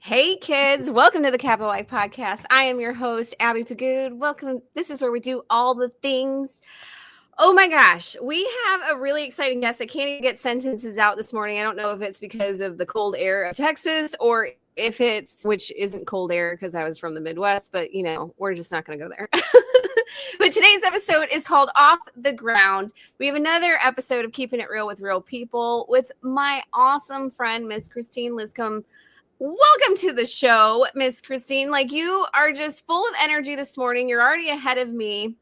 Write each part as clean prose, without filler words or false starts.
Hey kids, welcome to the Capital Life Podcast. I am your host, Abby Pagud. Welcome. This is where we do all the things. Oh my gosh, we have a really exciting guest. I can't even get sentences out this morning. I don't know if it's because of the cold air of Texas or if it's, which isn't cold air because I was from the Midwest, but we're just not going to go there. But today's episode is called Off the Ground. We have another episode of Keeping It Real with Real People with my awesome friend, Miss Christine Linscomb. Welcome to the show, Miss Christine. Like, you are just full of energy this morning. You're already ahead of me.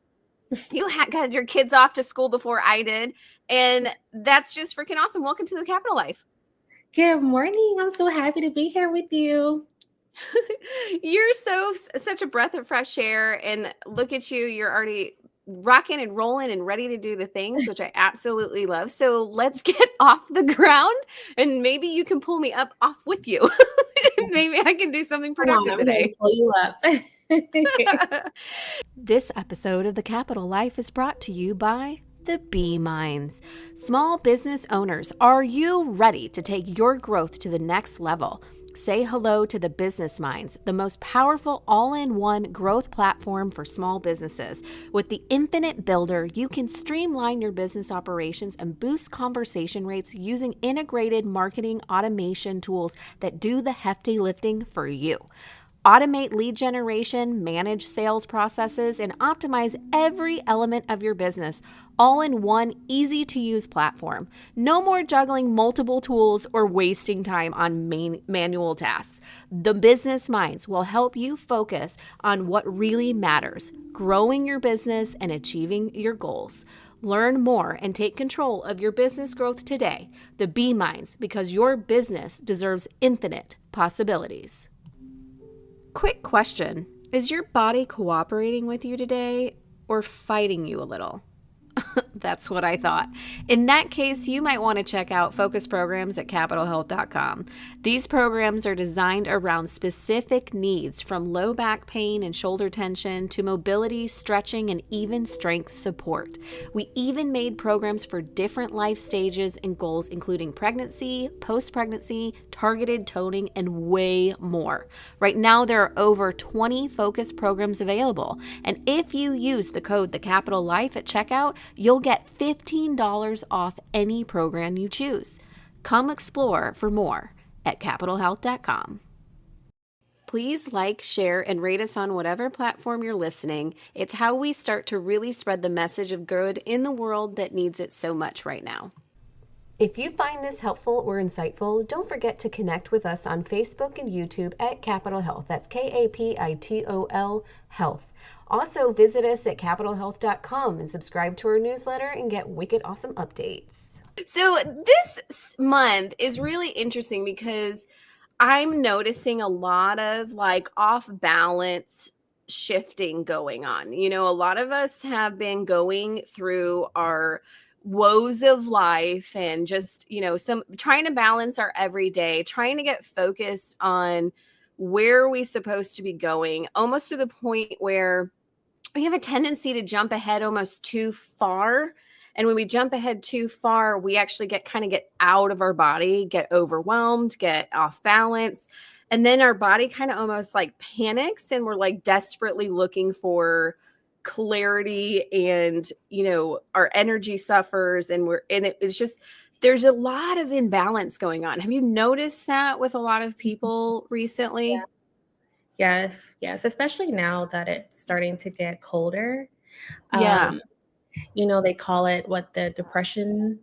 You got your kids off to school before I did. And that's just freaking awesome. Welcome to the Capital Life. Good morning. I'm so happy to be here with you. You're such a breath of fresh air. And look at you. You're already rocking and rolling and ready to do the things, which I absolutely love. So let's get off the ground and maybe you can pull me up off with you. Maybe I can do something productive today. Pull you up. This episode of The Capital Life is brought to you by the Bee Minds. Small business owners, are you ready to take your growth to the next level? Say hello to the Business Minds, the most powerful all-in-one growth platform for small businesses. With the Infinite Builder, you can streamline your business operations and boost conversation rates using integrated marketing automation tools that do the hefty lifting for you. Automate lead generation, manage sales processes, and optimize every element of your business, all in one easy-to-use platform. No more juggling multiple tools or wasting time on manual tasks. The Business Minds will help you focus on what really matters, growing your business and achieving your goals. Learn more and take control of your business growth today. The Bee Minds, because your business deserves infinite possibilities. Quick question. Is your body cooperating with you today or fighting you a little? That's what I thought. In that case, you might want to check out focus programs at capitalhealth.com. These programs are designed around specific needs, from low back pain and shoulder tension to mobility, stretching, and even strength support. We even made programs for different life stages and goals, including pregnancy, post-pregnancy, targeted toning, and way more. Right now, there are over 20 focus programs available. And if you use the code TheCapitalLife at checkout, you'll get $15 off any program you choose. Come explore for more at capitalhealth.com. Please like, share, and rate us on whatever platform you're listening. It's how we start to really spread the message of good in the world that needs it so much right now. If you find this helpful or insightful, don't forget to connect with us on Facebook and YouTube at Capital Health. That's KAPITOL Health. Also, visit us at capitalhealth.com and subscribe to our newsletter and get wicked awesome updates. So this month is really interesting because I'm noticing a lot of off balance shifting going on. A lot of us have been going through our woes of life and just, some trying to balance our everyday, trying to get focused on where are we supposed to be going, almost to the point where we have a tendency to jump ahead almost too far. And when we jump ahead too far, we actually get out of our body, get overwhelmed, get off balance. And then our body kind of almost panics and we're desperately looking for clarity and, our energy suffers and it's just, there's a lot of imbalance going on. Have you noticed that with a lot of people recently? Yeah. Yes. Especially now that it's starting to get colder. Yeah. They call it the depression.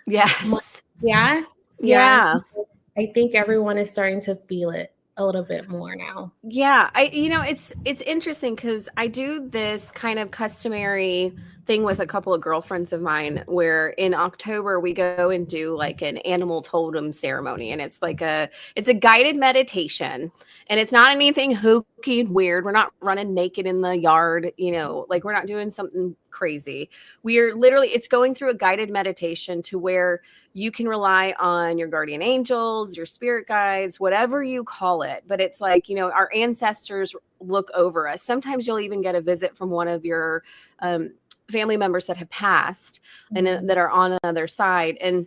Yes. Yeah. Yeah. So I think everyone is starting to feel it a little bit more now. Yeah. It's interesting because I do this kind of customary thing with a couple of girlfriends of mine where in October we go and do an animal totem ceremony, and it's a guided meditation, and it's not anything hokey and weird. We're not running naked in the yard, we're not doing something crazy. We're literally, it's going through a guided meditation to where you can rely on your guardian angels, your spirit guides, whatever you call it. But it's our ancestors look over us. Sometimes you'll even get a visit from one of your family members that have passed and that are on the other side. And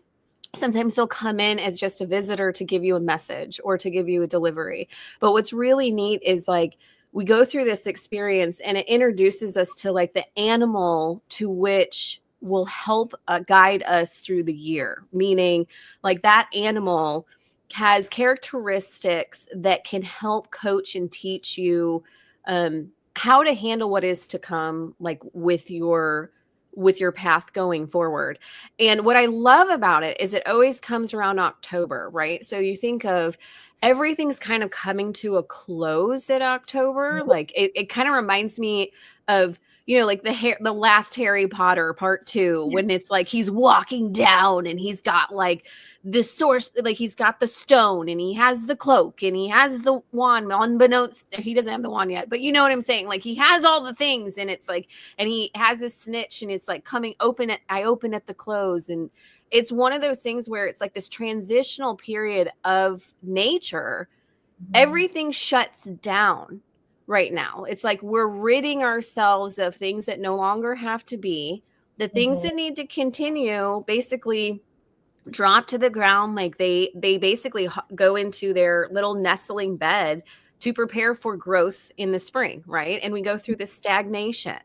Sometimes they'll come in as just a visitor to give you a message or to give you a delivery. But what's really neat is like we go through this experience and it introduces us to like the animal to which will help guide us through the year. Meaning like that animal has characteristics that can help coach and teach you how to handle what is to come, like with your path going forward. And what I love about it is it always comes around October, right? So you think of everything's kind of coming to a close at October. Like it kind of reminds me of, you know, like the last Harry Potter part 2, when it's like he's walking down and he's got like the source, like he's got the stone and he has the cloak and he has the wand, unbeknownst, he doesn't have the wand yet, but you know what I'm saying? Like he has all the things, and it's like, and he has his snitch and it's like coming I open at the close. And it's one of those things where it's like this transitional period of nature. Everything shuts down right now. It's like we're ridding ourselves of things that no longer have to be. The things that need to continue basically drop to the ground. Like they basically go into their little nestling bed to prepare for growth in the spring, right? And we go through this stagnation.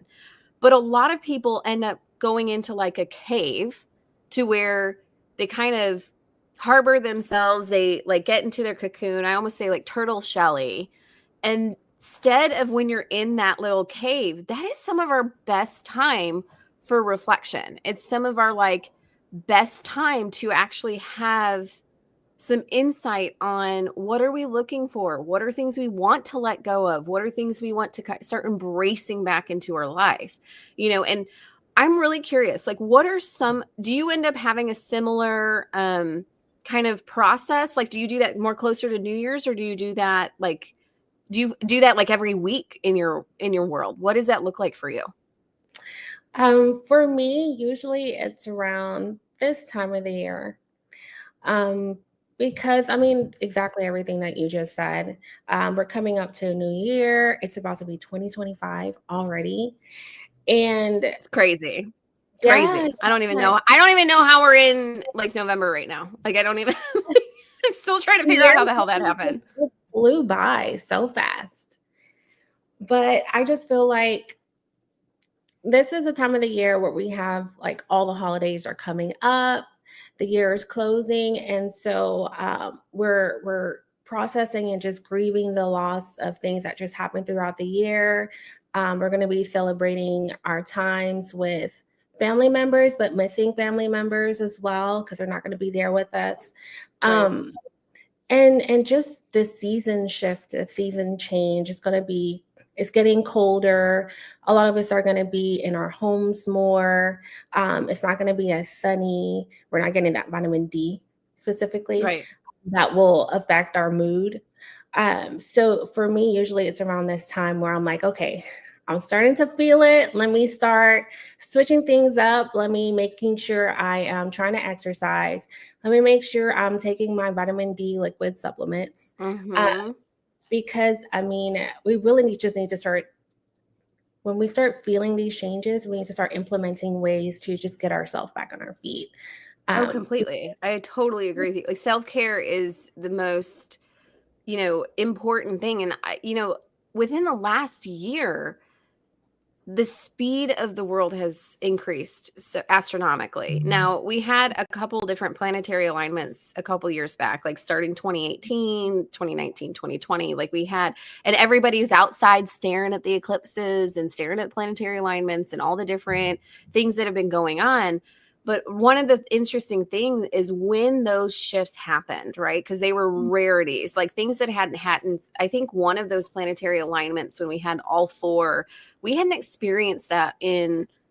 But a lot of people end up going into like a cave to where they kind of harbor themselves. They like get into their cocoon. I almost say like turtle shelly. And instead of when you're in that little cave, that is some of our best time for reflection. It's some of our like best time to actually have some insight on what are we looking for? What are things we want to let go of? What are things we want to start embracing back into our life? You know, and I'm really curious, like do you end up having a similar kind of process? Like, do you do that more closer to New Year's, or do you do that like, do you do that like every week in your world? What does that look like for you? For me, usually it's around this time of the year. Because I mean, exactly everything that you just said. We're coming up to a new year. It's about to be 2025 already. And It's crazy. yeah, Crazy. I don't even know how we're in like November right now. Like I don't even I'm still trying to figure out how the hell that happened. it flew by so fast. But I just feel like this is a time of the year where we have like all the holidays are coming up, the year is closing, and so we're processing and just grieving the loss of things that just happened throughout the year. We're going to be celebrating our times with family members, but missing family members as well because they're not going to be there with us. Um, and just this season shift, the season change is going to be, it's getting colder. A lot of us are going to be in our homes more. It's not going to be as sunny. We're not getting that vitamin D specifically. Right. That will affect our mood. So for me, usually it's around this time where I'm like, okay, I'm starting to feel it. Let me start switching things up. Let me making sure I am trying to exercise. Let me make sure I'm taking my vitamin D liquid supplements. Because I mean, we really just need to start, when we start feeling these changes, we need to start implementing ways to just get ourselves back on our feet. Completely. I totally agree with you. Like self-care is the most, you know, important thing. And you know, within the last year, the speed of the world has increased so astronomically. Now, we had a couple different planetary alignments a couple years back, like starting 2018, 2019, 2020. Like we had, and everybody's outside staring at the eclipses and staring at planetary alignments and all the different things that have been going on. But one of the interesting things is when those shifts happened, right? Because they were rarities, like things that hadn't happened. I think one of those planetary alignments, when we had all four, we hadn't experienced that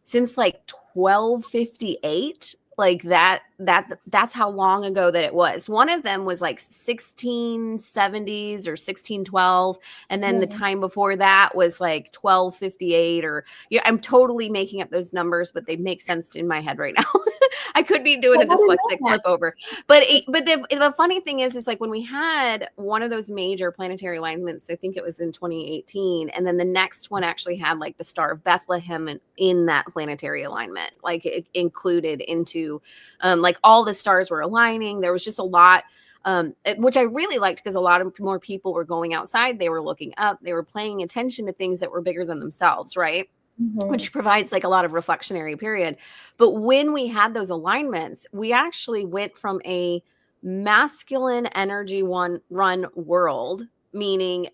since like 1258. Like that's how long ago that it was. One of them was like 1670s or 1612. And then the time before that was like 1258 or, yeah, I'm totally making up those numbers, but they make sense in my head right now. I could be doing a dyslexic flip over. But the funny thing is like when we had one of those major planetary alignments, I think it was in 2018. And then the next one actually had like the Star of Bethlehem in that planetary alignment, like it included into like like all the stars were aligning. There was just a lot, which I really liked because a lot of more people were going outside. They were looking up. They were paying attention to things that were bigger than themselves, right? Which provides like a lot of reflectionary period. But when we had those alignments, we actually went from a masculine energy run world, meaning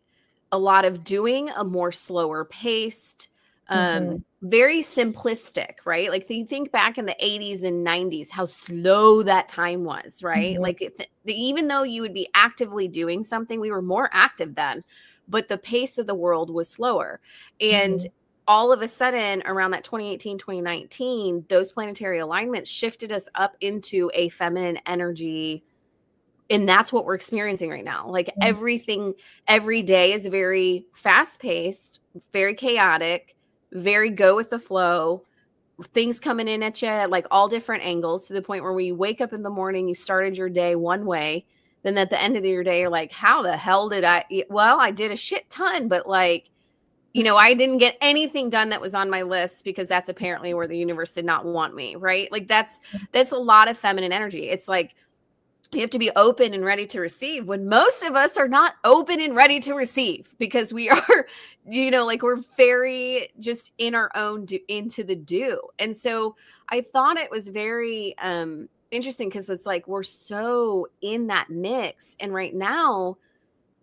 a lot of doing, a more slower paced, very simplistic, right? Like you think back in the 80s and 90s, how slow that time was, right? Like even though you would be actively doing something, we were more active then, but the pace of the world was slower. And all of a sudden around that 2018, 2019, those planetary alignments shifted us up into a feminine energy. And that's what we're experiencing right now. Like everything, every day is very fast paced, very chaotic, very go with the flow, things coming in at you at like all different angles, to the point where when you wake up in the morning, you started your day one way. Then at the end of your day, you're like, how the hell did I eat? Well, I did a shit ton, but like, I didn't get anything done that was on my list, because that's apparently where the universe did not want me, right? Like that's a lot of feminine energy. It's like you have to be open and ready to receive, when most of us are not open and ready to receive, because we are, like we're very just in our own into the do. And so I thought it was very interesting, because it's like we're so in that mix. And right now,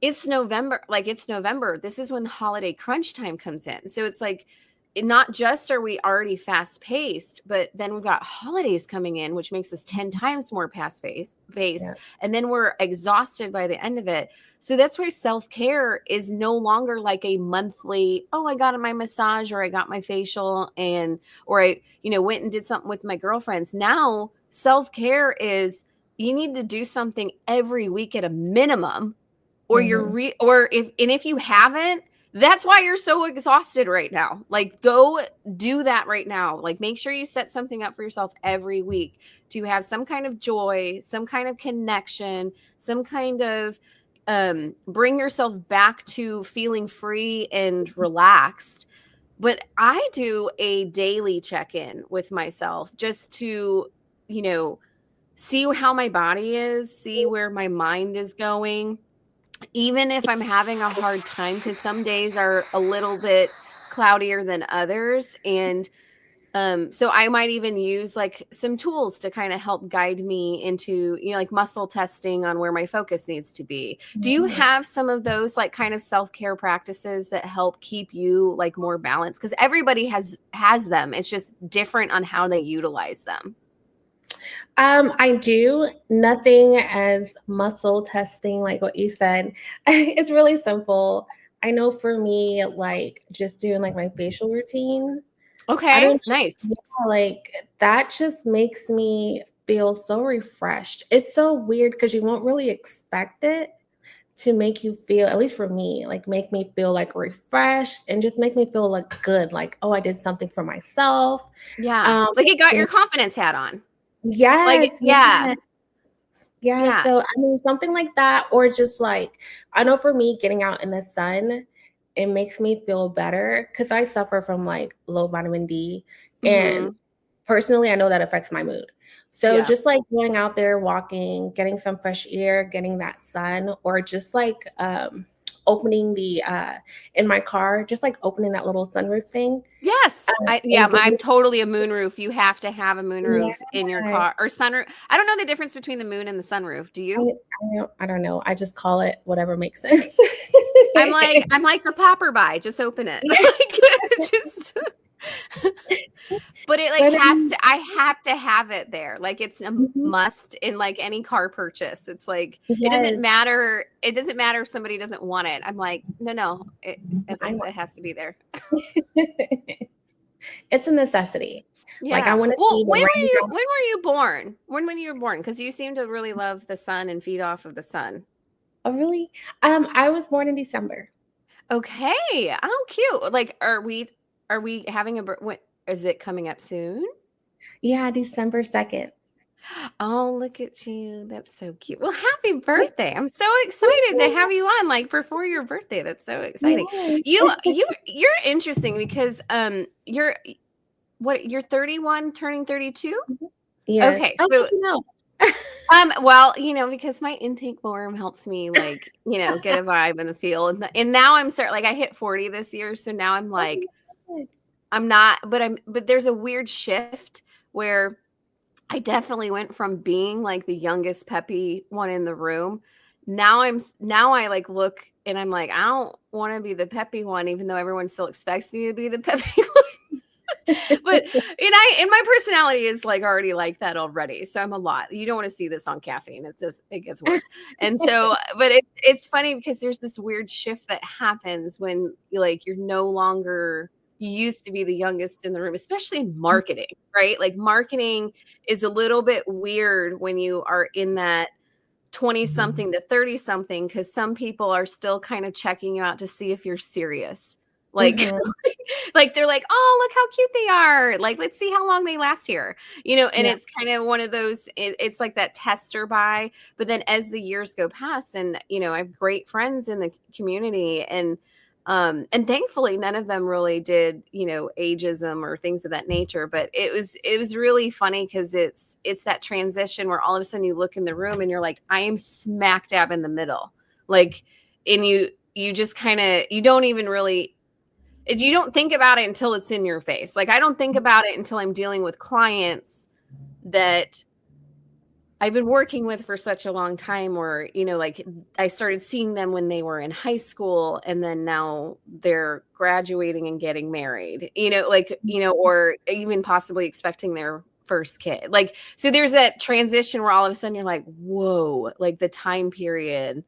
it's November. This is when the holiday crunch time comes in. So it's like, not just are we already fast paced, but then we've got holidays coming in, which makes us 10 times more fast paced. Yeah. And then we're exhausted by the end of it. So that's where self-care is no longer like a monthly, oh, I got my massage, or I got my facial, or I, went and did something with my girlfriends. Now self-care is, you need to do something every week at a minimum. Or if you haven't, that's why you're so exhausted right now. Like, go do that right now. Like, make sure you set something up for yourself every week to have some kind of joy, some kind of connection, some kind of bring yourself back to feeling free and relaxed. But I do a daily check-in with myself, just to, see how my body is, see where my mind is going. Even if I'm having a hard time, because some days are a little bit cloudier than others. And so I might even use like some tools to kind of help guide me into, like muscle testing on where my focus needs to be. Do you have some of those like kind of self-care practices that help keep you like more balanced? Because everybody has them. It's just different on how they utilize them. I do nothing as muscle testing, like what you said. It's really simple. I know for me, like just doing like my facial routine. Okay, nice. Yeah, like that just makes me feel so refreshed. It's so weird because you won't really expect it to make you feel, at least for me, like make me feel like refreshed and just make me feel like good. Like, oh, I did something for myself. Yeah, like it got your confidence hat on. Yes. Like, yeah. So, I mean, something like that, or just like, I know for me, getting out in the sun, it makes me feel better, because I suffer from like low vitamin D. And personally, I know that affects my mood. So just like going out there, walking, getting some fresh air, getting that sun, or just like opening the in my car, just like opening that little sunroof thing. Yes. I'm totally a moonroof. You have to have a moonroof in your car, or sunroof. I don't know the difference between the moon and the sunroof. Do you? I don't know. I just call it whatever makes sense. I'm like the popper buy. Just open it. But it like I have to have it there. Like it's a must in like any car purchase. It's like, it doesn't matter. It doesn't matter if somebody doesn't want it. I'm like, no, it has to be there. It's a necessity. Yeah. Like I want to see. When were you born? When you were born? Because you seem to really love the sun and feed off of the sun. Oh, really? I was born in December. Okay. Oh, cute. Like, are we having is it coming up soon? Yeah, December 2nd. Oh, look at you. That's so cute. Well, happy birthday. I'm so excited to have you on like before your birthday. That's so exciting. Yes. You're interesting because you're 31 turning 32? Yes. Okay, How so did you know? well, because my intake form helps me like, get a vibe and the feel. And now I'm start like I hit 40 this year, so now I'm Oh like my God. I'm not, but there's a weird shift where I definitely went from being like the youngest peppy one in the room. Now I like look and I'm like, I don't want to be the peppy one, even though everyone still expects me to be the peppy one. But and my personality is like already like that already. So I'm a lot. You don't want to see this on caffeine. It gets worse. And so, but it's funny because there's this weird shift that happens when you're no longer, you used to be the youngest in the room, especially in marketing, right? Like marketing is a little bit weird when you are in that 20 something to 30 something, because some people are still kind of checking you out to see if you're serious. Like, Mhm. like they're like, oh, look how cute they are. Like, let's see how long they last here. And Yeah. it's kind of one of those, it's like that tester buy. But then as the years go past and, I have great friends in the community and thankfully none of them really did, ageism or things of that nature. But it was really funny because it's that transition where all of a sudden you look in the room and you're like, I am smack dab in the middle. Like, and you just kind of, you don't even really, you don't think about it until it's in your face. Like, I don't think about it until I'm dealing with clients that I've been working with for such a long time, or, like I started seeing them when they were in high school and then now they're graduating and getting married, or even possibly expecting their first kid. Like, so there's that transition where all of a sudden you're like, whoa, like the time period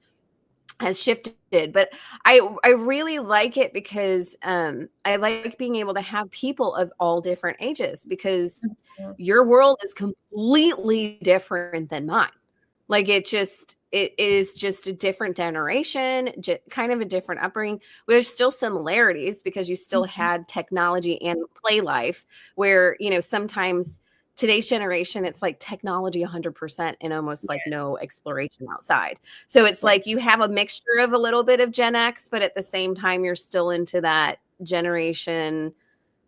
has shifted. But I really like it because I like being able to have people of all different ages, because Mhm. your world is completely different than mine. Like, it is just a different generation, kind of a different upbringing. There's still similarities because you still Mhm. had technology and play life, where sometimes today's generation, it's like technology 100% and almost like Yeah. no exploration outside. So it's Yeah. like you have a mixture of a little bit of Gen X, but at the same time, you're still into that generation.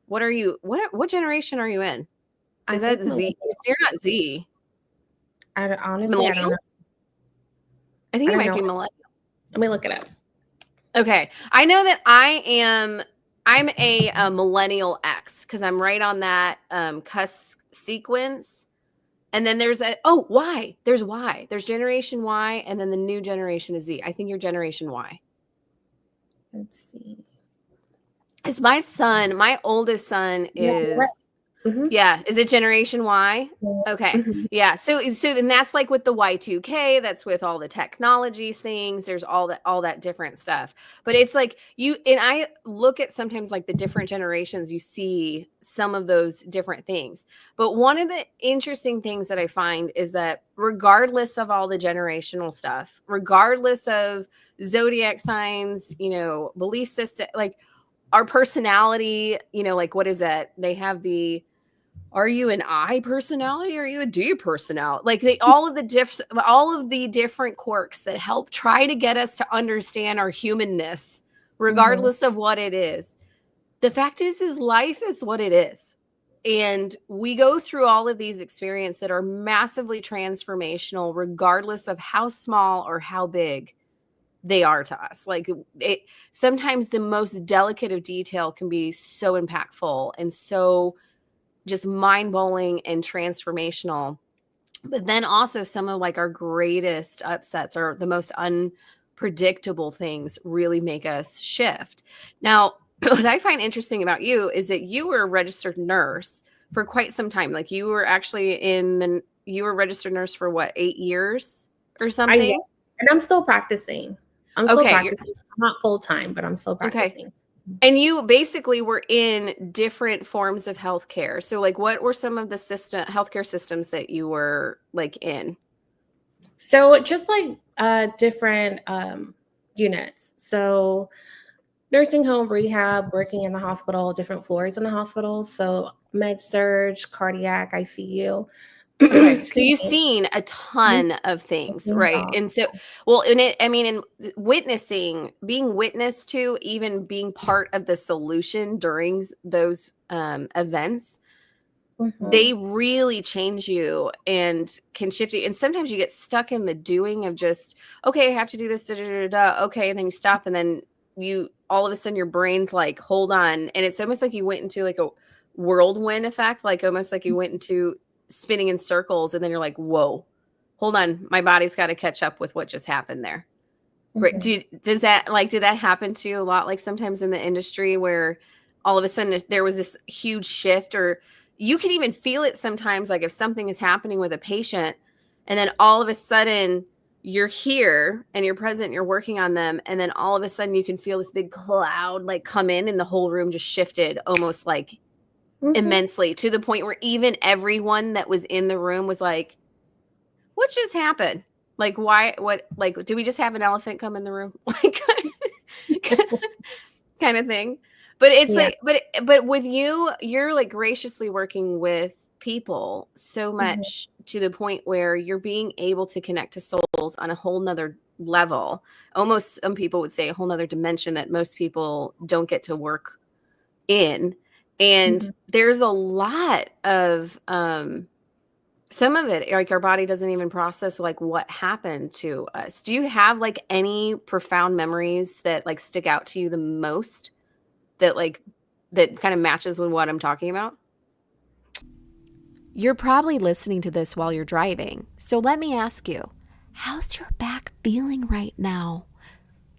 What generation are you in? I Is that think Z? You're not Z. honestly, I don't know. Millennial? I think I it don't might know. be millennial. Let me look it up. Okay. I know that I'm a millennial X because I'm right on that cusp sequence. And then Y. There's Y. There's generation Y, and then the new generation is Z. I think you're generation Y. Let's see. It's my oldest son Yeah, you're right. is, Mhm. yeah. Is it generation Y? Yeah. Okay. Mhm. Yeah. So then that's like with the Y2K, that's with all the technologies things. There's all that different stuff. But it's like and I look at sometimes like the different generations, you see some of those different things. But one of the interesting things that I find is that regardless of all the generational stuff, regardless of zodiac signs, belief system, like our personality, like what is that? They have are you an I personality or are you a D personality? Like all of the different quirks that help try to get us to understand our humanness, Mhm. regardless of what it is. The fact is life is what it is. And we go through all of these experiences that are massively transformational, regardless of how small or how big they are to us. Like sometimes the most delicate of detail can be so impactful and so just mind-blowing and transformational. But then also some of like our greatest upsets or the most unpredictable things really make us shift. Now, what I find interesting about you is that you were a registered nurse for quite some time. Like you were actually you were a registered nurse for what, 8 years or Yeah, something? and I'm still practicing. I'm still Okay, practicing. I'm not full time, but I'm still okay. practicing. And you basically were in different forms of healthcare. So like what were some of the healthcare systems that you were like in? So just like different units. So nursing home, rehab, working in the hospital, different floors in the hospital. So med surge, cardiac, ICU. Okay. So Excuse you've me. seen a ton of things, right? Uh, And so, well, in witnessing, being witness to, even being part of the solution during those events, Mhm. they really change you and can shift you. And sometimes you get stuck in the doing of just, okay, I have to do this, da, da, da, da, okay. And then you stop, and then you, all of a sudden your brain's like, hold on. And it's almost like you went into like a whirlwind effect, like almost like you went into spinning in circles. And then you're like, whoa, hold on. My body's got to catch up with what just happened there. Right. Mhm. Does that, like, did that happen to you a lot? Like sometimes in the industry where all of a sudden there was this huge shift, or you can even feel it sometimes, like if something is happening with a patient and then all of a sudden you're here and you're present, and you're working on them. And then all of a sudden you can feel this big cloud like come in, and the whole room just shifted almost like Mhm. immensely, to the point where even everyone that was in the room was like, what just happened? Like, why, what, like, do we just have an elephant come in the room? Like, kind of thing. But it's Yeah. like, but with you, you're like graciously working with people so Mhm. much to the point where you're being able to connect to souls on a whole nother level. Almost, some people would say a whole nother dimension that most people don't get to work in. And Mhm. there's a lot of, some of it, like our body doesn't even process like what happened to us. Do you have like any profound memories that like stick out to you the most, that like, that kind of matches with what I'm talking about? You're probably listening to this while you're driving. So let me ask you, how's your back feeling right now?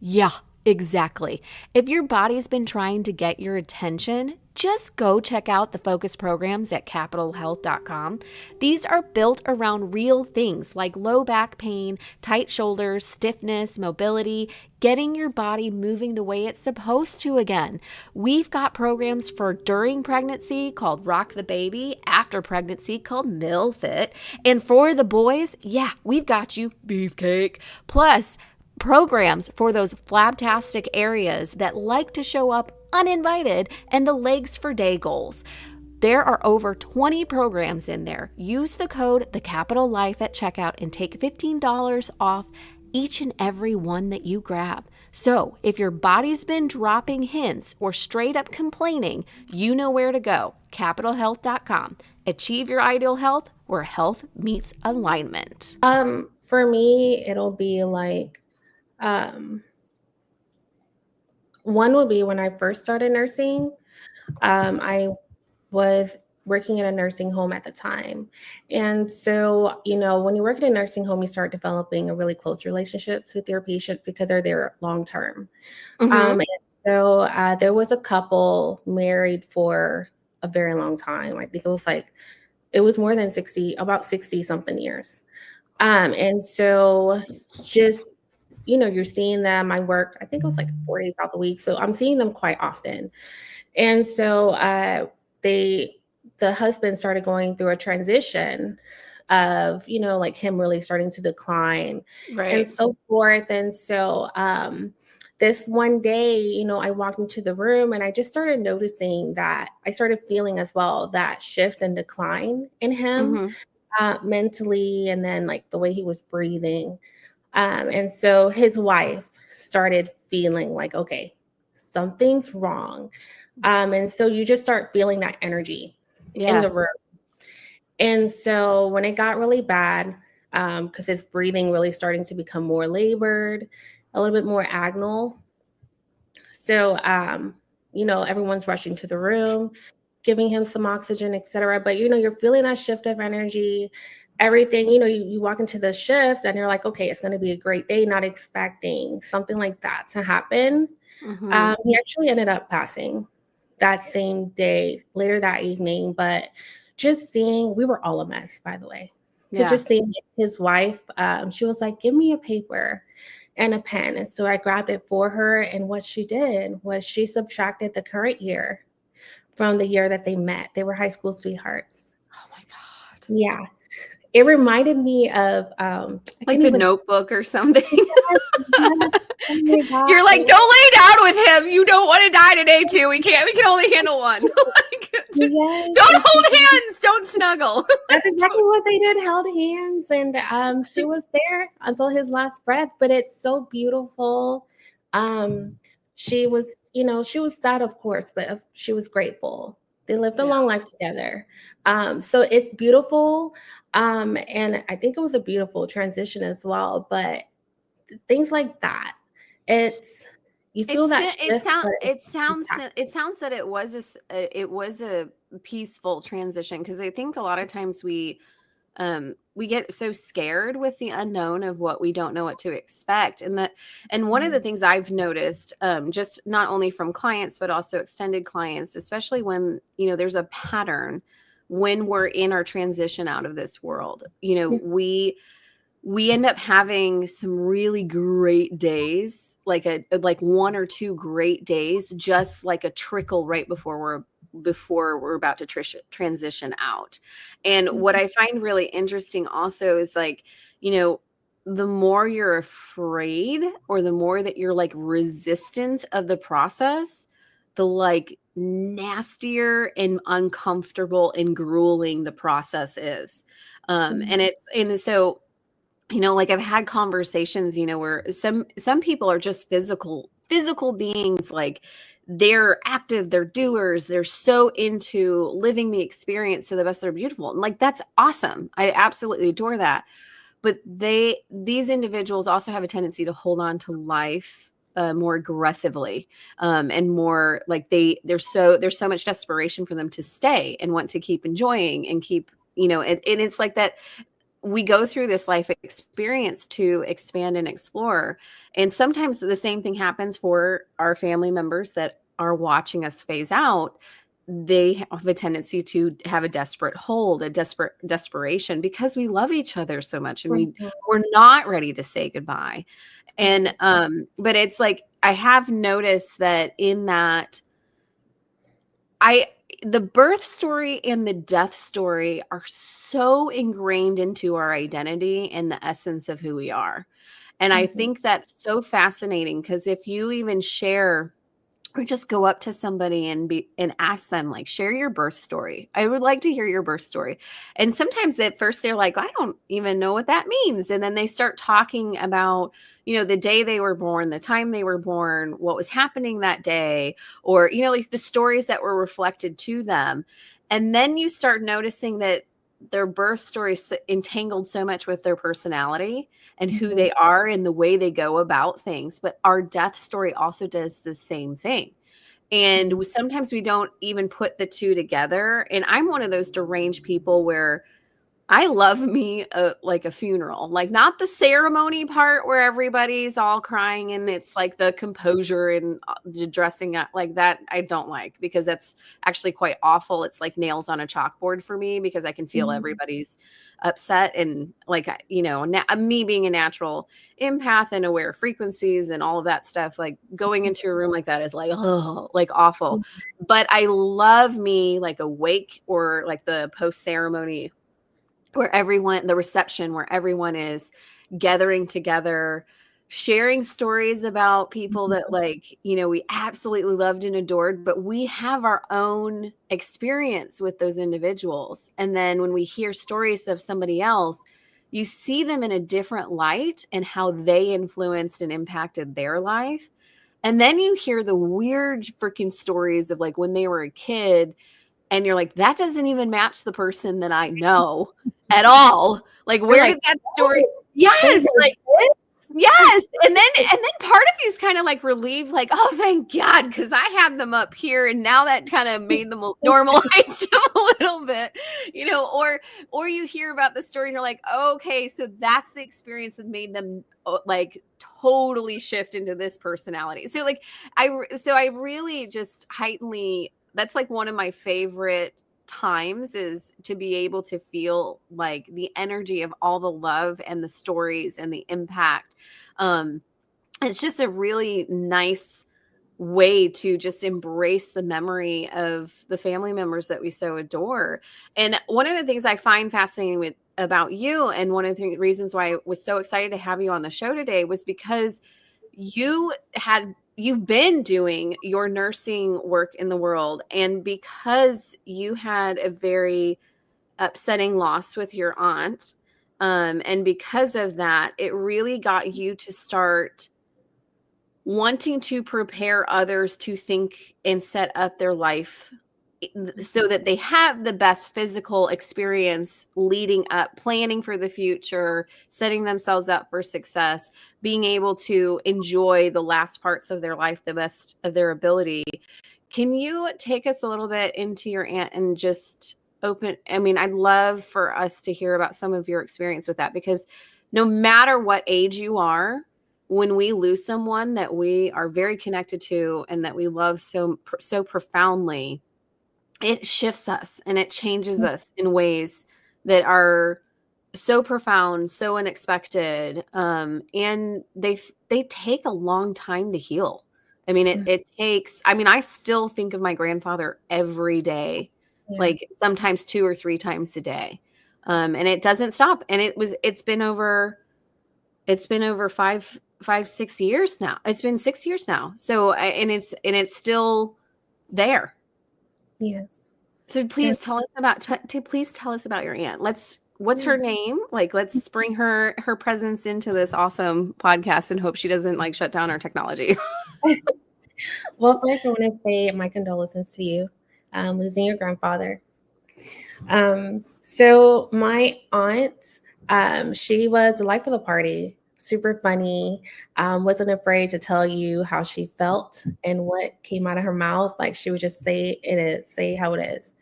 Yeah, exactly. If your body's been trying to get your attention, just go check out the focus programs at capitalhealth.com. These are built around real things like low back pain, tight shoulders, stiffness, mobility, getting your body moving the way it's supposed to again. We've got programs for during pregnancy called Rock the Baby, after pregnancy called MilFit, and for the boys, yeah, we've got you, Beefcake. Plus, programs for those flabtastic areas that like to show up uninvited, and the legs for day goals. There are over 20 programs in there. Use the code The Capital Life at checkout and take $15 off each and every one that you grab. So, if your body's been dropping hints or straight up complaining, you know where to go. capitalhealth.com. Achieve your ideal health where health meets alignment. For me, it'll be like, um, one would be when I first started nursing. I was working in a nursing home at the time. And so, when you work in a nursing home, you start developing a really close relationships with your patients because they're there long term. Mm-hmm. And so there was a couple married for a very long time. I think it was more than 60, about 60 something years. And so just, you're seeing them. I worked, I think it was like 4 days out the week. So I'm seeing them quite often. And so they, the husband started going through a transition of, like him really starting to decline and Right. so forth. And so this one day, I walked into the room and I just started noticing that I started feeling as well that shift and decline in him, Mm-hmm. mentally, and then like the way he was breathing. And so his wife started feeling like, okay, something's wrong. And so you just start feeling that energy in Yeah. the room. And so when it got really bad, because his breathing really starting to become more labored, a little bit more agonal. So, everyone's rushing to the room, giving him some oxygen, etc. But, you're feeling that shift of energy, everything, you walk into the shift and you're like, okay, it's going to be a great day, not expecting something like that to happen. Mm-hmm. He actually ended up passing that same day, later that evening. But just seeing, we were all a mess, by the way, because Yeah. just seeing his wife, she was like, give me a paper and a pen. And so I grabbed it for her. And what she did was she subtracted the current year from the year that they met. They were high school sweethearts. Oh my God. Yeah. It reminded me of, I Like can't the even. Notebook or something. Yes, yes. Oh my You're like, God. don't lay down with him. You don't want to die today, too. We can't. We can only handle one. Like, Yes. don't And she hold hands. Don't snuggle. That's exactly Don't. what they did, held hands, and she was there until his last breath. But it's so beautiful. She was, she was sad, of course, but she was grateful. They lived a Yeah. long life together. So it's beautiful. And I think it was a beautiful transition as well. But things like that, it's you feel that shift, but It sounds that it was a peaceful transition, because I think a lot of times we get so scared with the unknown of what we don't know what to expect. And one of the things I've noticed, just not only from clients but also extended clients, especially when there's a pattern when we're in our transition out of this world, we end up having some really great days, like one or two great days, just like a trickle right before we're about to transition out. And what I find really interesting also is, like, the more you're afraid, or the more that you're like resistant of the process, the like nastier and uncomfortable and grueling the process is. And so, like, I've had conversations, where some people are just physical beings. Like, they're active, they're doers, they're so into living the experience to the best, they're beautiful. And like, that's awesome. I absolutely adore that. But these individuals also have a tendency to hold on to life more aggressively, and more like there's so much desperation for them to stay and want to keep enjoying and keep, and it's like that. We go through this life experience to expand and explore. And sometimes the same thing happens for our family members that are watching us phase out. They have a tendency to have a desperate hold, a desperation, because we love each other so much, and we're not ready to say goodbye. And but it's like, I have noticed that in that, the birth story and the death story are so ingrained into our identity and the essence of who we are. And I think that's so fascinating, because if you even share, or just go up to somebody and ask them, like, share your birth story. I would like to hear your birth story. And sometimes at first they're like, I don't even know what that means. And then they start talking about, the day they were born, the time they were born, what was happening that day, or, like the stories that were reflected to them. And then you start noticing that their birth story is entangled so much with their personality and who they are and the way they go about things. But our death story also does the same thing. And sometimes we don't even put the two together. And I'm one of those deranged people where I love me like a funeral, like not the ceremony part where everybody's all crying and it's like the composure and dressing up like that. I don't like, because that's actually quite awful. It's like nails on a chalkboard for me, because I can feel everybody's upset. And like, me being a natural empath and aware of frequencies and all of that stuff, like going into a room like that is like, oh, like awful. But I love me like a wake, or like the post ceremony, where the reception, where everyone is gathering together, sharing stories about people that, like, we absolutely loved and adored, but we have our own experience with those individuals. And then when we hear stories of somebody else, you see them in a different light and how they influenced and impacted their life. And then you hear the weird freaking stories of like when they were a kid, and you're like, that doesn't even match the person that I know at all. Like, where did that story? Yes, like, yes. And then part of you is kind of like relieved, like, oh, thank God, because I had them up here, and now that kind of made them normalized them a little bit, or you hear about the story and you're like, oh, okay, so that's the experience that made them like totally shift into this personality. So like, I really just heightenedly, that's like one of my favorite times, is to be able to feel like the energy of all the love and the stories and the impact. It's just a really nice way to just embrace the memory of the family members that we so adore. And one of the things I find fascinating about you, and one of the reasons why I was so excited to have you on the show today, was because you've been doing your nursing work in the world, and because you had a very upsetting loss with your aunt, and because of that, it really got you to start wanting to prepare others to think and set up their life so that they have the best physical experience leading up, planning for the future, setting themselves up for success, being able to enjoy the last parts of their life the best of their ability. Can you take us a little bit into your aunt and just I'd love for us to hear about some of your experience with that, because no matter what age you are, when we lose someone that we are very connected to and that we love so profoundly, it shifts us and it changes us in ways that are so profound, so unexpected. And they take a long time to heal. I mean, it takes, I still think of my grandfather every day, like sometimes 2 or 3 times a day. And it doesn't stop. And it's been over 6 years now. It's been 6 years now. So, and it's still there. Yes. So please tell us about your aunt. What's her name? Like, let's bring her presence into this awesome podcast and hope she doesn't like shut down our technology. Well, first I want to say my condolences to you, losing your grandfather. So my aunt, she was the life of the party, super funny, wasn't afraid to tell you how she felt and what came out of her mouth. Like, she would just say say how it is,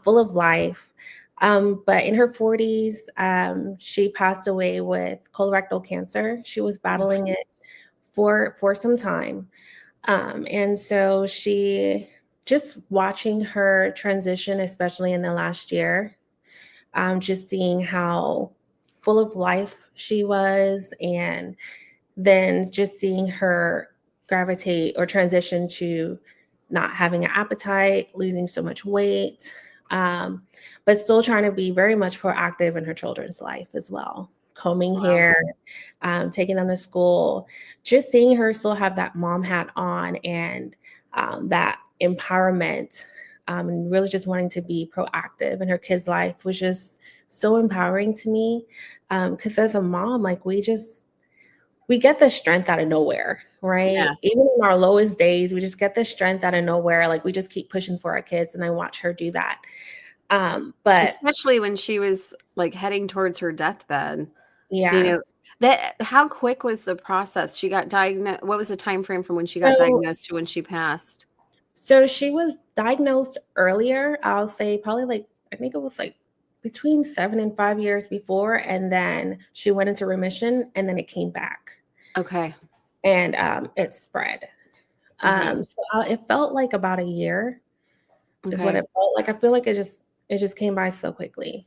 full of life. But in her 40s, she passed away with colorectal cancer. She was battling it for some time. And so just watching her transition, especially in the last year, just seeing how full of life she was, and then just seeing her gravitate or transition to not having an appetite, losing so much weight, but still trying to be very much proactive in her children's life as well. Combing hair, taking them to school, just seeing her still have that mom hat on, and that empowerment, and really just wanting to be proactive in her kids' life was just so empowering to me. Because as a mom, like, we get the strength out of nowhere, right? Yeah. Even in our lowest days, we just get the strength out of nowhere. Like, we just keep pushing for our kids, and I watch her do that. But especially when she was like heading towards her deathbed. yeah. How quick was the process? She got diagnosed. What was the time frame from when she got diagnosed to when she passed? So she was diagnosed earlier. I'll say probably I think it was between 7 and 5 years before, and then she went into remission, and then it came back. Okay. And it spread. Okay. So it felt like about a year is what Okay. it felt like. I feel like it just came by so quickly.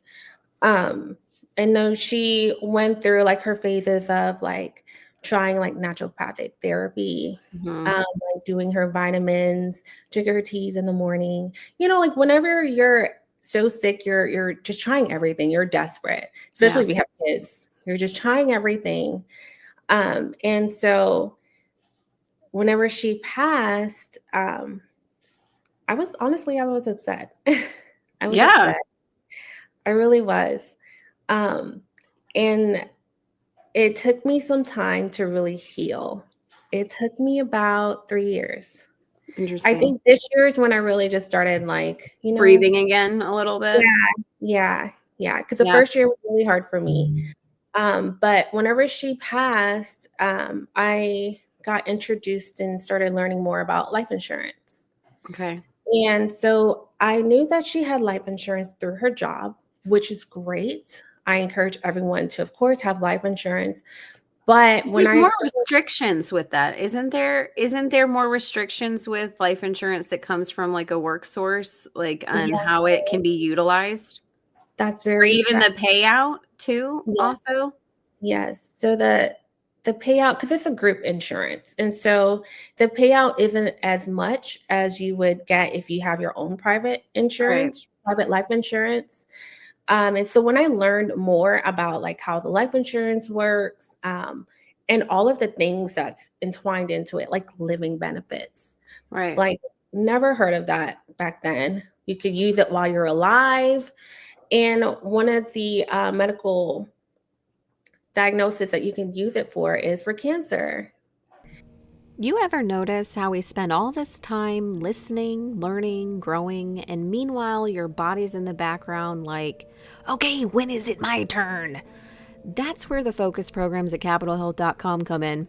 And no, she went through her phases of trying naturopathic therapy, doing her vitamins, drinking her teas in the morning. Whenever you're so sick, you're just trying everything. You're desperate, especially if you have kids. You're just trying everything. And so whenever she passed, I was upset. I was upset. I really was. And it took me some time to really heal. It took me about 3 years. Interesting. I think this year is when I really just started breathing again a little bit. Yeah. Because the first year was really hard for me. But whenever she passed, I got introduced and started learning more about life insurance. Okay. And so I knew that she had life insurance through her job, which is great. I encourage everyone to, of course, have life insurance. But there's more restrictions with that, isn't there? Isn't there more restrictions with life insurance that comes from a work source, on how it can be utilized? That's very or even the payout too, also? Yes. So the payout, because it's a group insurance, and so the payout isn't as much as you would get if you have your own private insurance, private life insurance. And so when I learned more about how the life insurance works, and all of the things that's entwined into it, like living benefits, never heard of that back then. You could use it while you're alive. And one of the medical diagnosis that you can use it for is for cancer. You ever notice how we spend all this time listening, learning, growing, and meanwhile your body's in the background like, okay, when is it my turn? That's where the focus programs at capitalhealth.com come in.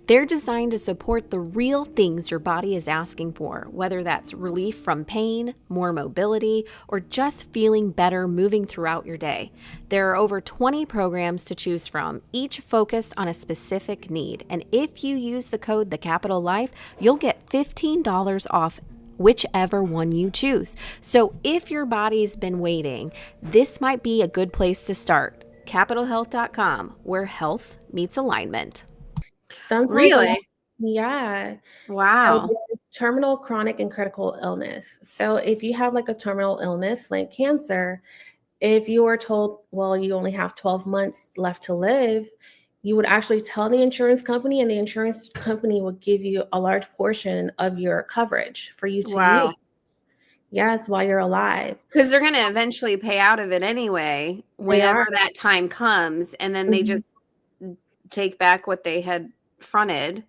They're designed to support the real things your body is asking for, whether that's relief from pain, more mobility, or just feeling better moving throughout your day. There are over 20 programs to choose from, each focused on a specific need. And if you use the code TheCapitalLife, you'll get $15 off whichever one you choose. So if your body's been waiting, this might be a good place to start. capitalhealth.com, where health meets alignment. Sometimes, Really? yeah. So Wow. there's terminal, chronic, and critical illness. So if you have like a terminal illness like cancer, if you were told, well, you only have 12 months left to live, you would actually tell the insurance company, and the insurance company would give you a large portion of your coverage for you to use. Wow. Yes, while you're alive. Because they're going to eventually pay out of it anyway, They whenever are. that time comes. And then they Mhm. just take back what they had fronted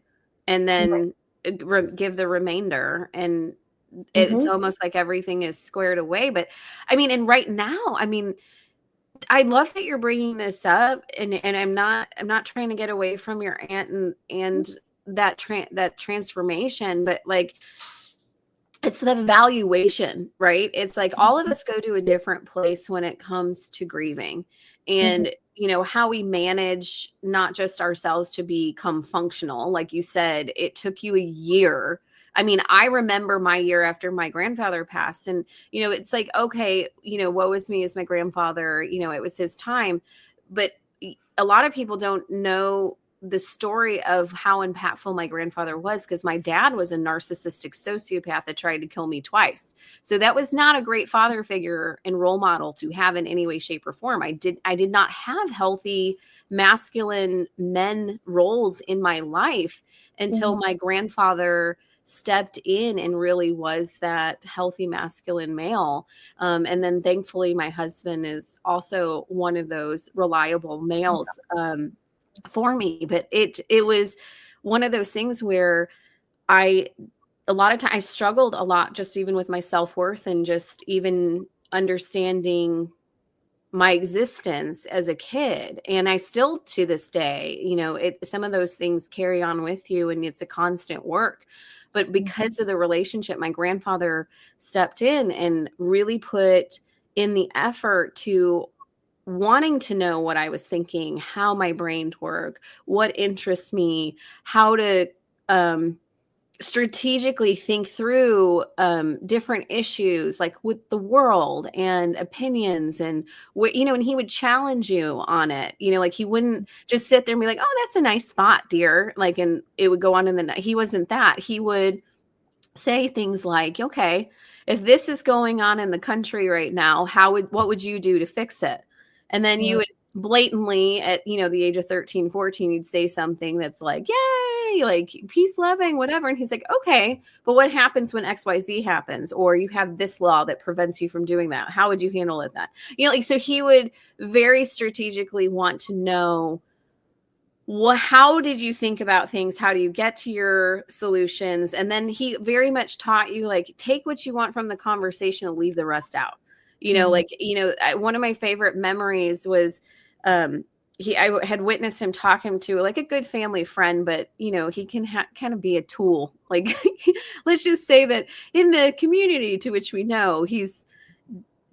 and Right. then give the remainder. And it's Mhm. almost like everything is squared away. But I mean, and right now, I mean, I love that you're bringing this up, and I'm not trying to get away from your aunt and that transformation, but like it's the valuation, right? It's like all of us go to a different place when it comes to grieving, Mhm. and how we manage not just ourselves to become functional. Like you said, it took you a year. I mean, I remember my year after my grandfather passed, and it's like, okay, woe is me as my grandfather, it was his time. But a lot of people don't know the story of how impactful my grandfather was, because my dad was a narcissistic sociopath that tried to kill me twice. So that was not a great father figure and role model to have in any way, shape, or form. I did not have healthy masculine men roles in my life until Mhm. my grandfather stepped in and really was that healthy masculine male. And then thankfully my husband is also one of those reliable males for me. But it was one of those things where I a lot of time I struggled a lot, just even with my self-worth and just even understanding my existence as a kid. And I still, to this day, some of those things carry on with you, and it's a constant work. But because of the relationship, my grandfather stepped in and really put in the effort to wanting to know what I was thinking, how my brain worked, what interests me, how to um, strategically think through different issues like with the world and opinions, and and he would challenge you on it. Like he wouldn't just sit there and be like, oh, that's a nice spot, dear, like, and it would go on in the night. He wasn't that. He would say things like, okay, if this is going on in the country right now, what would you do to fix it? And then you Mhm. would blatantly at, the age of 13, 14, you'd say something that's like, yay, like peace loving, whatever. And he's like, okay, but what happens when XYZ happens? Or you have this law that prevents you from doing that. How would you handle it then? Like, so he would very strategically want to know, well, how did you think about things? How do you get to your solutions? And then he very much taught you, like, take what you want from the conversation and leave the rest out. Mhm. Like, one of my favorite memories was, I had witnessed him talking to like a good family friend, but he can kind of be a tool. Like, let's just say that in the community to which we know, he's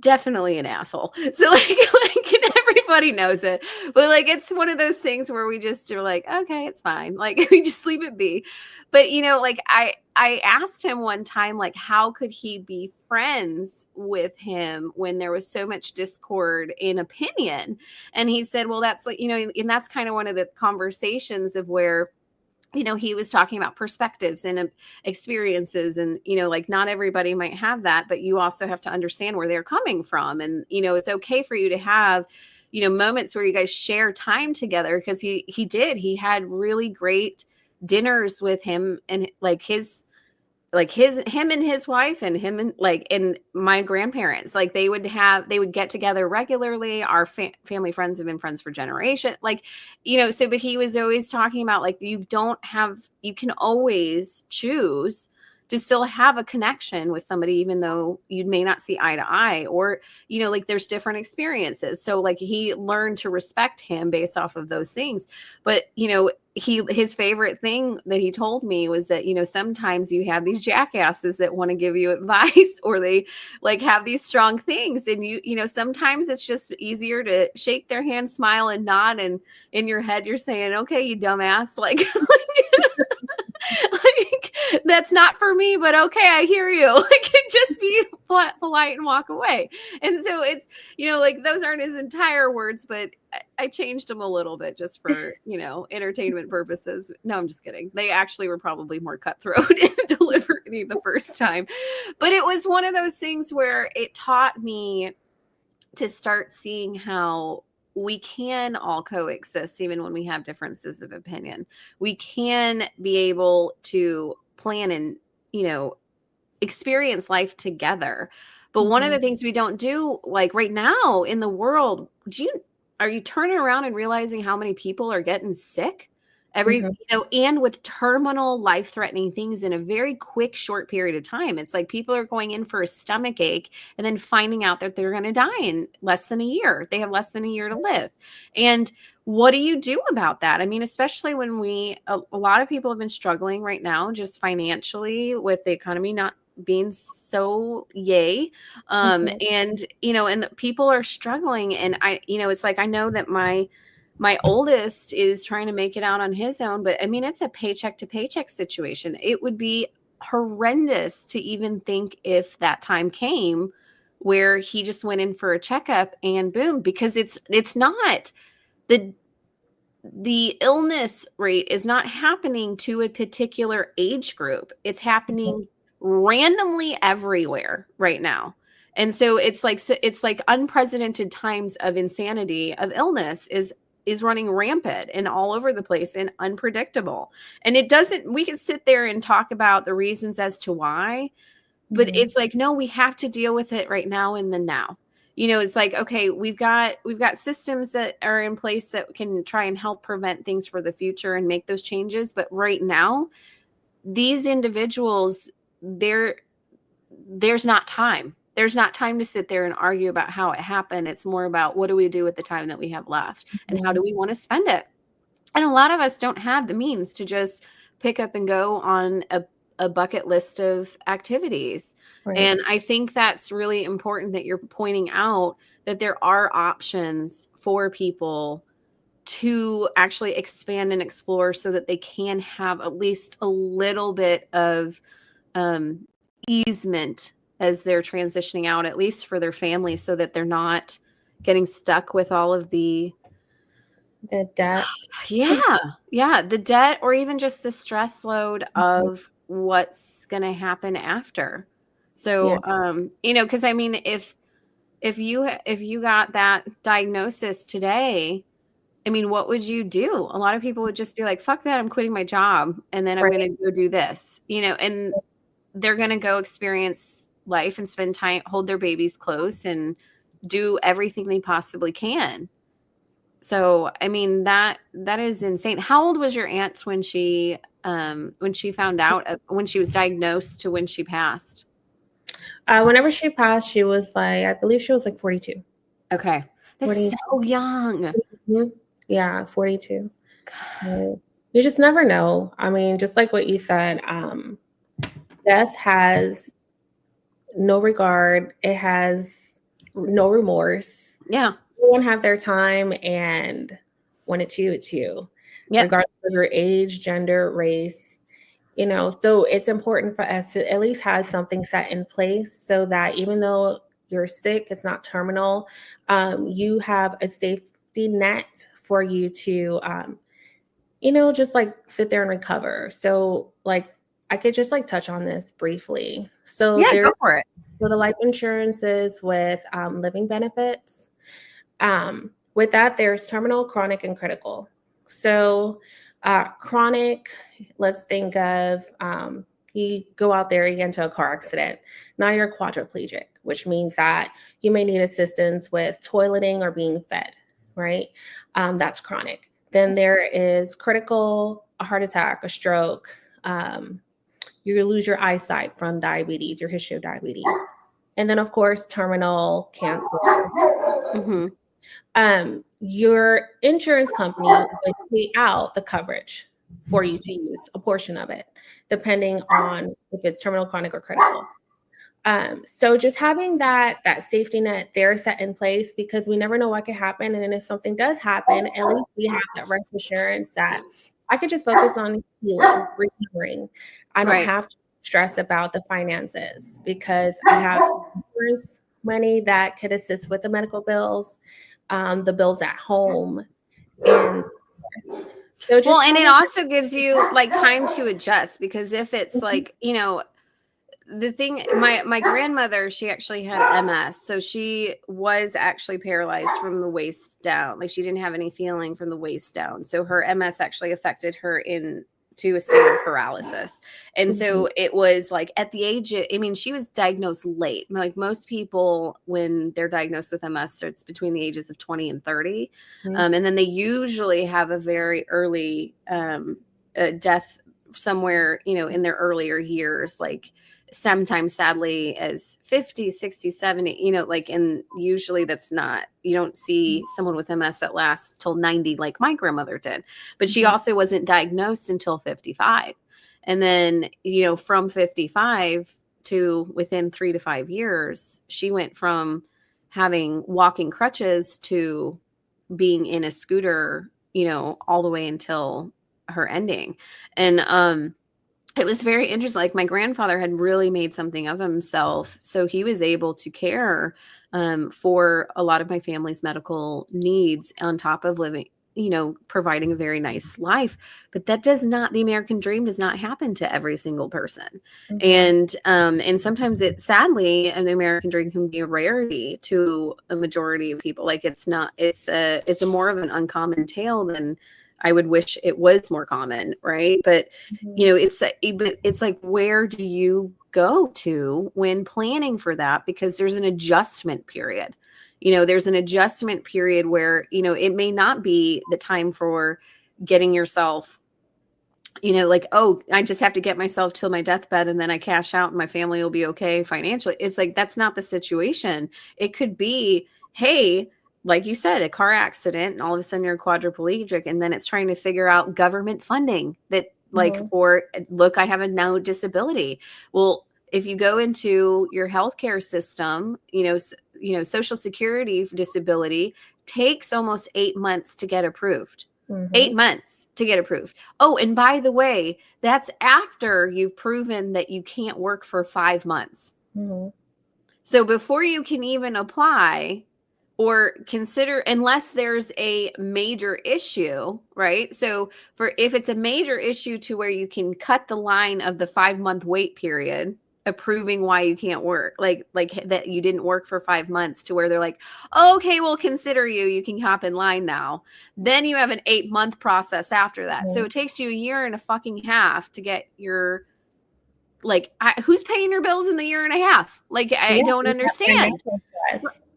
definitely an asshole. So like and everybody knows it. But like it's one of those things where we just are like, okay, it's fine. Like we just leave it be. But like I asked him one time, like, how could he be friends with him when there was so much discord in opinion? And he said, well, that's like, and that's kind of one of the conversations of where he was talking about perspectives and experiences, and like not everybody might have that, but you also have to understand where they're coming from. And it's okay for you to have moments where you guys share time together, because he had really great dinners with him and like his like him and his wife and him and like, and my grandparents, like they would get together regularly. Our family friends have been friends for generations. Like, so, but he was always talking about like, you can always choose to still have a connection with somebody, even though you may not see eye to eye, or, like there's different experiences. So like he learned to respect him based off of those things. But, his favorite thing that he told me was that, sometimes you have these jackasses that want to give you advice, or they like have these strong things. And sometimes it's just easier to shake their hand, smile and nod. And in your head, you're saying, okay, you dumbass. Like, like, that's not for me, but okay, I hear you. Like, just be polite and walk away. And so it's, like those aren't his entire words, but I changed them a little bit just for, entertainment purposes. No, I'm just kidding. They actually were probably more cutthroat in delivery the first time. But it was one of those things where it taught me to start seeing how we can all coexist, even when we have differences of opinion. We can be able to plan and, experience life together. But one of the things we don't do, like right now in the world, are you turning around and realizing how many people are getting sick? And with terminal life-threatening things in a very quick, short period of time. It's like people are going in for a stomach ache and then finding out that they're going to die in less than a year. They have less than a year to live. And what do you do about that? I mean, especially when a lot of people have been struggling right now, just financially, with the economy not being so yay. And, and people are struggling. And it's like, I know that my oldest is trying to make it out on his own, but I mean, it's a paycheck to paycheck situation. It would be horrendous to even think if that time came where he just went in for a checkup and boom, because it's not the illness rate is not happening to a particular age group. It's happening randomly everywhere right now. And so it's like unprecedented times of insanity, of illness is running rampant and all over the place and unpredictable. And we can sit there and talk about the reasons as to why, but it's like, no, we have to deal with it right now in the now. It's like, okay, we've got systems that are in place that can try and help prevent things for the future and make those changes. But right now, these individuals, there's not time. There's not time to sit there and argue about how it happened. It's more about what do we do with the time that we have left and how do we want to spend it? And a lot of us don't have the means to just pick up and go on a bucket list of activities. Right. And I think that's really important that you're pointing out that there are options for people to actually expand and explore so that they can have at least a little bit of easement as they're transitioning out, at least for their family, so that they're not getting stuck with all of the debt. Yeah. The debt, or even just the stress load of what's going to happen after. So, because I mean, if you got that diagnosis today, I mean, what would you do? A lot of people would just be like, fuck that, I'm quitting my job. And then I'm going to go do this, and they're going to go experience life and spend time, hold their babies close and do everything they possibly can. So, I mean, that is insane. How old was your aunt when she found out, when she was diagnosed to when she passed? Whenever she passed, she was like, I believe she was like 42. Okay. That's 42. So young. Mm-hmm. Yeah, 42. So you just never know. I mean, just like what you said, death has no regard. It has no remorse. Yeah. Everyone have their time, and when it's you. Yep. Regardless of your age, gender, race, so it's important for us to at least have something set in place so that even though you're sick, it's not terminal, you have a safety net for you to, just like sit there and recover. So like, I could just like touch on this briefly. So go for it. So the life insurances with living benefits. With that, there's terminal, chronic, and critical. So chronic, let's think of, You go out there, you get into a car accident. Now you're quadriplegic, which means that you may need assistance with toileting or being fed, right? That's chronic. Then there is critical, a heart attack, a stroke. You lose your eyesight from diabetes, your history of diabetes. And then, of course, terminal cancer. Your insurance company would pay out the coverage for you to use a portion of it, depending on if it's terminal, chronic, or critical. So just having that safety net there set in place, because we never know what could happen. And then if something does happen, at least we have that rest assurance that I could just focus on healing, recovering. I don't have to stress about the finances because I have insurance money that could assist with the medical bills, the bills at home, and so well, and it also gives you like time to adjust, because if it's like, you know, the thing, my grandmother, she actually had MS. So she was actually paralyzed from the waist down. Like she didn't have any feeling from the waist down. So her MS actually affected her into a state of paralysis. And so it was like at the age of, I mean, she was diagnosed late. Like most people, when they're diagnosed with MS, it's between the ages of 20 and 30. And then they usually have a very early death somewhere, you know, in their earlier years, like sometimes sadly as 50, 60, 70, you know, like, and usually that's not, you don't see someone with MS that lasts till 90, like my grandmother did, but she also wasn't diagnosed until 55. And then, you know, from 55 to within 3 to 5 years, she went from having walking crutches to being in a scooter, you know, all the way until her ending. And, it was very interesting. Like my grandfather had really made something of himself. So he was able to care for a lot of my family's medical needs on top of living, you know, providing a very nice life. But that does not, the American dream does not happen to every single person. And sometimes it, sadly, the American dream can be a rarity to a majority of people. Like it's not, it's a more of an uncommon tale than I would wish it was more common. Right. But, you know, it's like, where do you go to when planning for that? Because there's an adjustment period. You know, there's an adjustment period where, you know, it may not be the time for getting yourself, you know, like, oh, I just have to get myself till my deathbed and then I cash out and my family will be okay financially. It's like, that's not the situation. It could be, hey, like you said, a car accident and all of a sudden you're quadriplegic, and then it's trying to figure out government funding that like for, look, I have a now disability. Well, if you go into your healthcare system, you know, Social Security for disability takes almost 8 months to get approved. 8 months to get approved. Oh, and by the way, that's after you've proven that you can't work for 5 months. So before you can even apply or consider, unless there's a major issue, right? So if it's a major issue to where you can cut the line of the 5-month wait period, approving why you can't work, like that you didn't work for 5 months, to where they're like, oh, okay, we'll consider you can hop in line now. Then you have an 8-month process after that. So it takes you a year and a fucking half to get your, like, who's paying your bills in the year and a half? Like, I don't understand.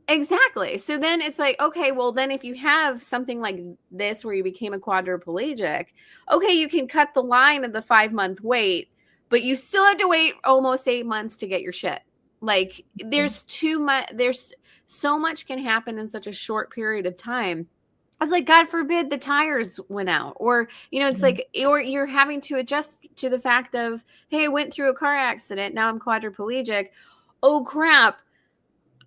Exactly. So then it's like, okay, well then if you have something like this where you became a quadriplegic, okay, you can cut the line of the 5-month wait, but you still had to wait almost 8 months to get your shit. Like there's too much, there's so much can happen in such a short period of time. It's like, God forbid the tires went out, or, you know, it's like, or you're having to adjust to the fact of, hey, I went through a car accident. Now I'm quadriplegic. Oh crap.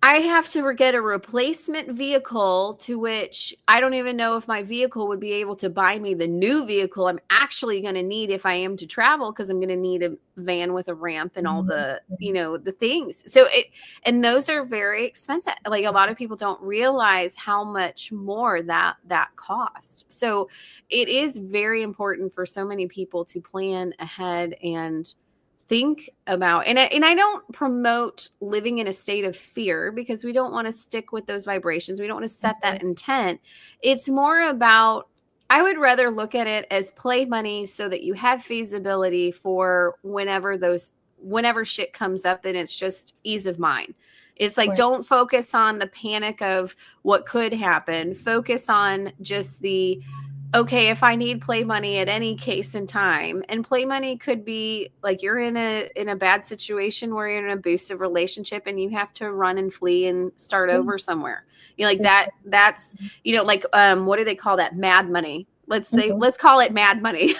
I have to get a replacement vehicle, to which I don't even know if my vehicle would be able to buy me the new vehicle I'm actually going to need if I am to travel, because I'm going to need a van with a ramp and all the, you know, the things. So and those are very expensive. Like a lot of people don't realize how much more that costs. So it is very important for so many people to plan ahead and think about, and I don't promote living in a state of fear, because we don't want to stick with those vibrations. We don't want to set that intent. It's more about, I would rather look at it as play money so that you have feasibility for whenever shit comes up, and it's just ease of mind. It's like, Right. don't focus on the panic of what could happen. Focus on just okay, if I need play money at any case in time, and play money could be like you're in a bad situation where you're in an abusive relationship and you have to run and flee and start over somewhere. Like that's, like, what do they call that? Mad money. Let's call it mad money.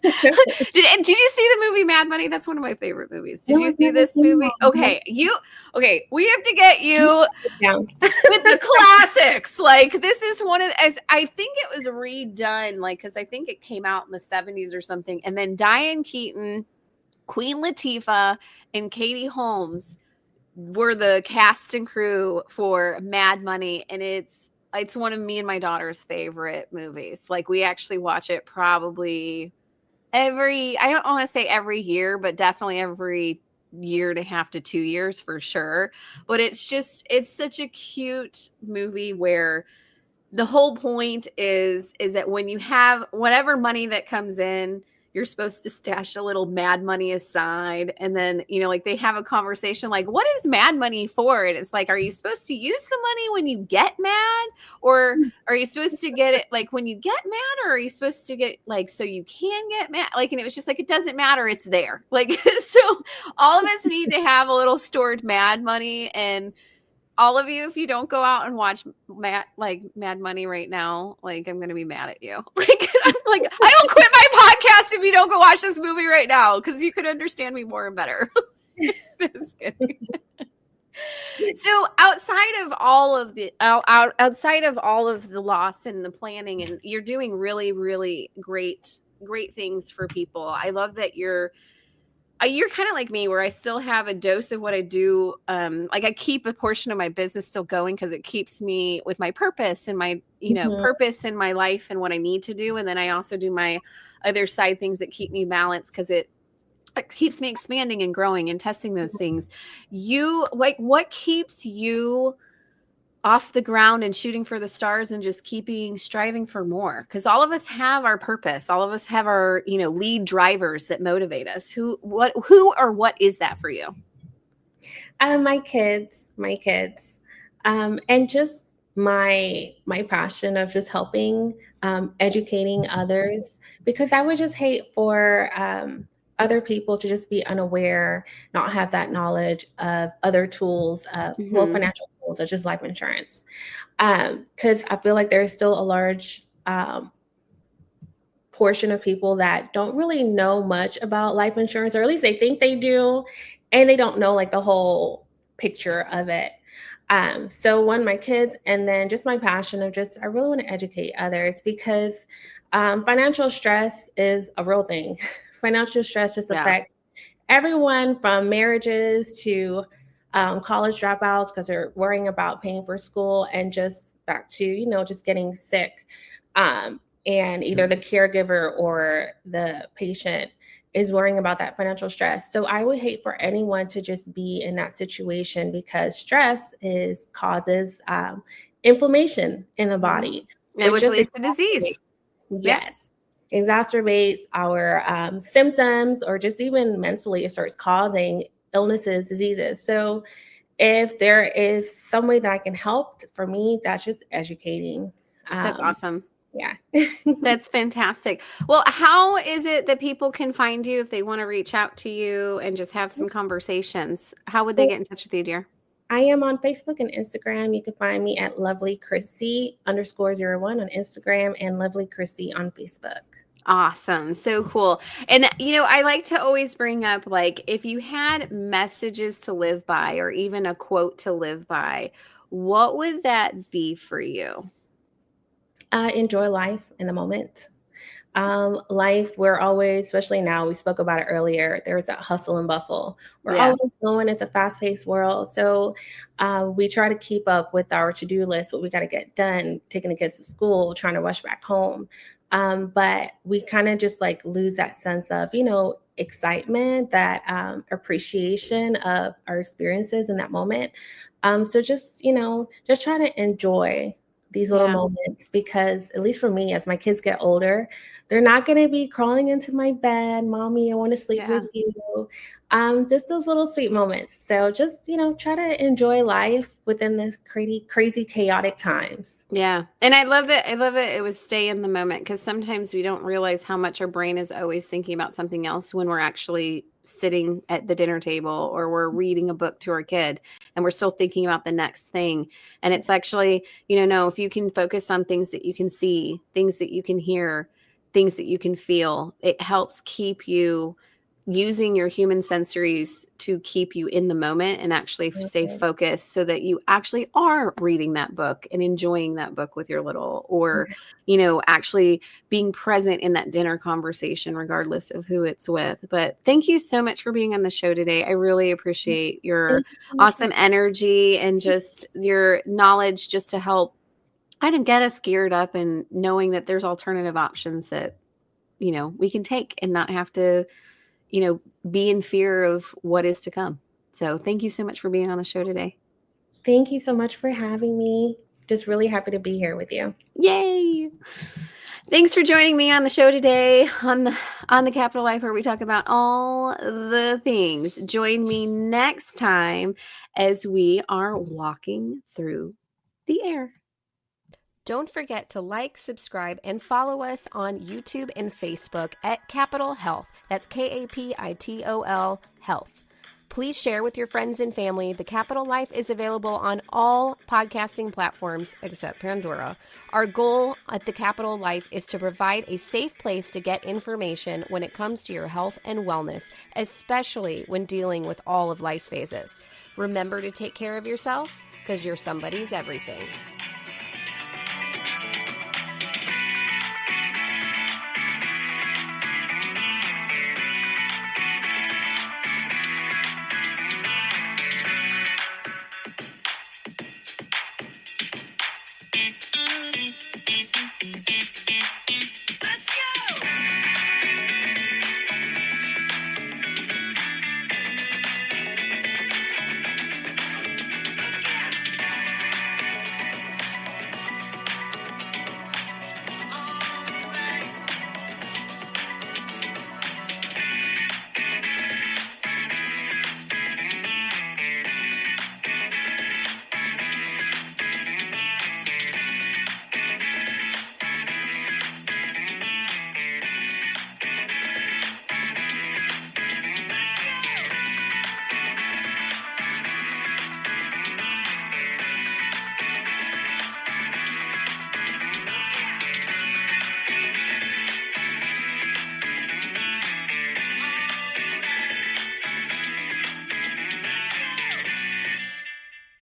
Did you see the movie Mad Money? That's one of my favorite movies. Did you see this movie? Okay, we have to get you with the classics. Like, this is as I think it was redone, like, because I think it came out in the 70s or something. And then Diane Keaton, Queen Latifah, and Katie Holmes were the cast and crew for Mad Money, and it's one of me and my daughter's favorite movies. Like, we actually watch it probably I don't want to say every year, but definitely every year and a half to 2 years for sure. But it's such a cute movie where the whole point is that when you have whatever money that comes in, you're supposed to stash a little mad money aside. And then, like, they have a conversation like, what is mad money for? And it's like, are you supposed to use the money when you get mad? Or are you supposed to get it like when you get mad? Or are you supposed to get like, so you can get mad? Like, and it was just like, it doesn't matter. It's there. Like, so all of us need to have a little stored mad money. And all of you, if you don't go out and watch Mad Money right now, like, I'm gonna be mad at you. I'm like, I will quit my podcast if you don't go watch this movie right now, because you could understand me more and better. Just kidding. So outside of all of the loss and the planning, and you're doing really, really great things for people. I love that you're kind of like me, where I still have a dose of what I do. Like, I keep a portion of my business still going because it keeps me with my purpose and my, purpose in my life and what I need to do. And then I also do my other side things that keep me balanced, because it keeps me expanding and growing and testing those things. What keeps you off the ground and shooting for the stars and just striving for more? Because all of us have our purpose. All of us have our, lead drivers that motivate us. Who or what is that for you? My kids, and just my passion of just helping, educating others, because I would just hate for other people to just be unaware, not have that knowledge of other tools, financial tools such as life insurance. Because I feel like there's still a large portion of people that don't really know much about life insurance, or at least they think they do, and they don't know like the whole picture of it. So one, my kids, and then just my passion of I really want to educate others, because financial stress is a real thing. Financial stress just affects everyone, from marriages to college dropouts because they're worrying about paying for school, and just back to, just getting sick. And either the caregiver or the patient is worrying about that financial stress. So I would hate for anyone to just be in that situation, because stress causes inflammation in the body. Which leads to disease. Yes. Exacerbates our symptoms, or just even mentally, it starts causing illnesses, diseases. So if there is some way that I can help, for me, that's just educating. That's awesome. Yeah. That's fantastic. Well, how is it that people can find you if they want to reach out to you and just have some conversations? How would they get in touch with you, dear? I am on Facebook and Instagram. You can find me at lovelychristy_01 on Instagram, and lovelychristy on Facebook. Awesome. So cool. And, I like to always bring up, like, if you had messages to live by, or even a quote to live by, what would that be for you? Enjoy life in the moment. Life, we're always, especially now, we spoke about it earlier, there's that hustle and bustle. We're always going, it's a fast-paced world. So we try to keep up with our to-do list, what we got to get done, taking the kids to school, trying to rush back home. But we kind of just like lose that sense of, excitement, that appreciation of our experiences in that moment. So just try to enjoy these little moments, because at least for me, as my kids get older, they're not going to be crawling into my bed, mommy, I want to sleep with you. Just those little sweet moments. So just, try to enjoy life within this crazy, chaotic times. Yeah. And I love that. It was stay in the moment, because sometimes we don't realize how much our brain is always thinking about something else when we're actually sitting at the dinner table or we're reading a book to our kid and we're still thinking about the next thing. And it's actually, no, if you can focus on things that you can see, things that you can hear, things that you can feel, it helps keep you using your human sensories to keep you in the moment and actually stay focused, so that you actually are reading that book and enjoying that book with your little, or, actually being present in that dinner conversation, regardless of who it's with. But thank you so much for being on the show today. I really appreciate your awesome energy and just your knowledge, just to help kind of get us geared up and knowing that there's alternative options that, we can take and not have to, be in fear of what is to come. So thank you so much for being on the show today. Thank you so much for having me. Just really happy to be here with you. Yay. Thanks for joining me on the show today on the Capital Life, where we talk about all the things. Join me next time as we are walking through the air. Don't forget to like, subscribe, and follow us on YouTube and Facebook at Capital Health. That's Kapitol Health. Please share with your friends and family. The Capital Life is available on all podcasting platforms except Pandora. Our goal at the Capital Life is to provide a safe place to get information when it comes to your health and wellness, especially when dealing with all of life's phases. Remember to take care of yourself, because you're somebody's everything.